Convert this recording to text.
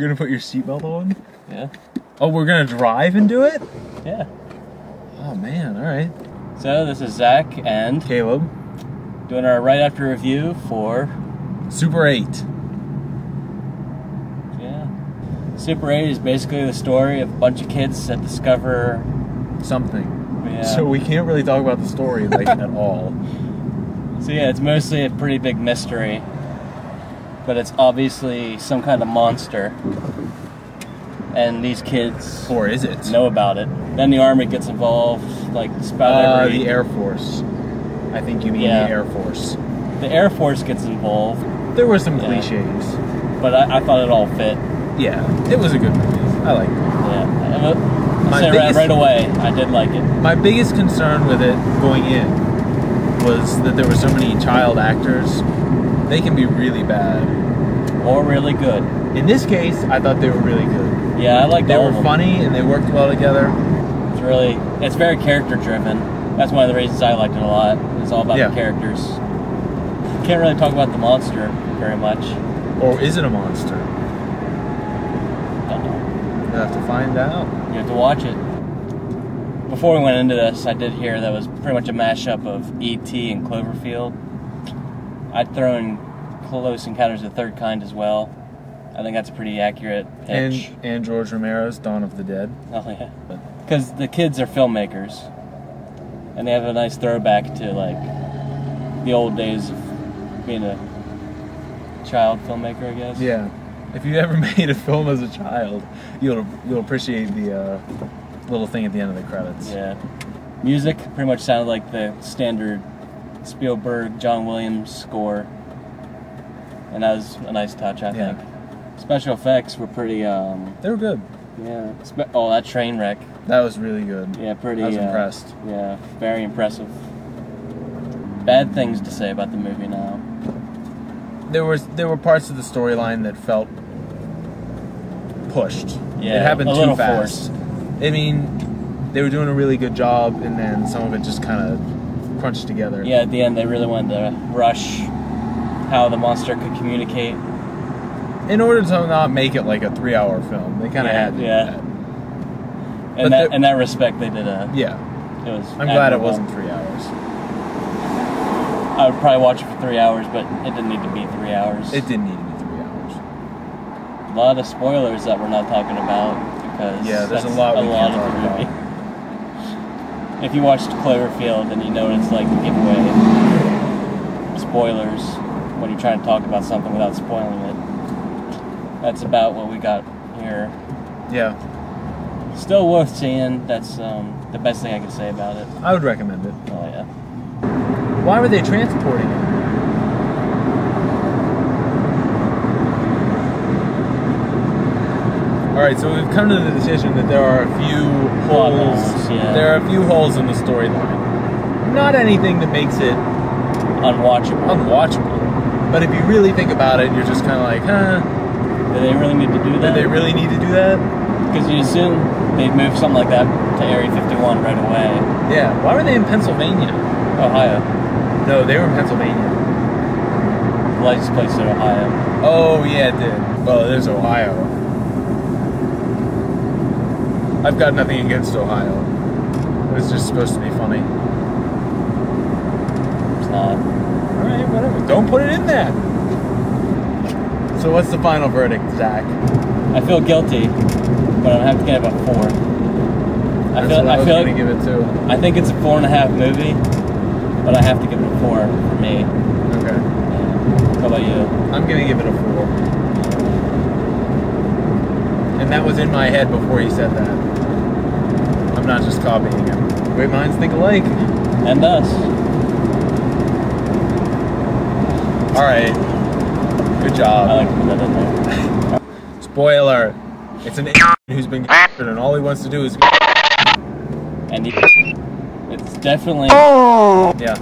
gonna put your seatbelt on? Yeah. Oh, we're gonna drive and do it? Yeah. Oh man, alright. So this is Zach and Caleb. Doing our right after review for Super 8. Yeah. Super 8 is basically the story of a bunch of kids that discover something. Yeah. So we can't really talk about the story like at all. So yeah, it's mostly a pretty big mystery. But it's obviously some kind of monster. And these kids or is it? Know about it. Then the Army gets involved, like about every... the Air Force. I think you mean the Air Force. The Air Force gets involved. There were some cliches. But I thought it all fit. Yeah, it was a good movie. I liked it. Yeah. I said right away, I did like it. My biggest concern with it going in was that there were so many child actors. They can be really bad. Or really good. In this case, I thought they were really good. Yeah, I liked all of them. They were funny and they worked well together. It's very character driven. That's one of the reasons I liked it a lot. It's all about the characters. Can't really talk about the monster very much. Or is it a monster? Don't know. You'll have to find out. You have to watch it. Before we went into this, I did hear that was pretty much a mashup of E.T. and Cloverfield. I'd throw in Close Encounters of the Third Kind as well. I think that's a pretty accurate pitch. And George Romero's Dawn of the Dead. Oh yeah, because the kids are filmmakers, and they have a nice throwback to like the old days of being a child filmmaker, I guess. Yeah, if you ever made a film as a child, you'll appreciate the little thing at the end of the credits. Yeah, music pretty much sounded like the standard Spielberg, John Williams score, and that was a nice touch, I think. Special effects were pretty, they were good. Yeah. Oh, that train wreck. That was really good. Yeah, pretty... I was impressed. Yeah, very impressive. Bad things to say about the movie now. There were parts of the storyline that felt pushed. Yeah, it happened too fast. Forced. I mean, they were doing a really good job, and then some of it just kind of crunched together. Yeah, at the end they really wanted to rush how the monster could communicate. In order to not make it like a 3-hour film, they kind of had to do that. In that respect, they did a... Yeah. It was I'm glad it wasn't 3 hours. I would probably watch it for 3 hours, but it didn't need to be 3 hours. It didn't need to be 3 hours. A lot of spoilers that we're not talking about, because there's a lot of the movie. If you watched Cloverfield, then you know what it's like to give away spoilers when you're trying to talk about something without spoiling it. That's about what we got here. Yeah. Still worth seeing. That's the best thing I can say about it. I would recommend it. Oh, yeah. Why were they transporting it? Alright, so we've come to the decision that there are a few holes. There are a few holes in the storyline. Not anything that makes it unwatchable. But if you really think about it, you're just kind of like, huh? Do they really need to do that? Do they really need to do that? Because you assume they'd move something like that to Area 51 right away. Yeah. Why were they in Pennsylvania? Ohio. No, they were in Pennsylvania. The license plate said Ohio. Oh, yeah, it did. Well, it is Ohio. I've got nothing against Ohio. It's just supposed to be funny. It's not. Alright, whatever. Don't put it in there. So what's the final verdict, Zach? I feel guilty, but I'm gonna have to give it a 4. I feel gonna give it 2. I think it's a 4.5 movie, but I have to give it a 4 for me. Okay. Yeah. How about you? I'm gonna give it a 4. And that was in my head before you said that. I'm not just copying him. Great minds think alike. And us. Alright. Good job. I like to put that in there. Spoiler. It's an who's been and all he wants to do is and it's definitely... Yeah.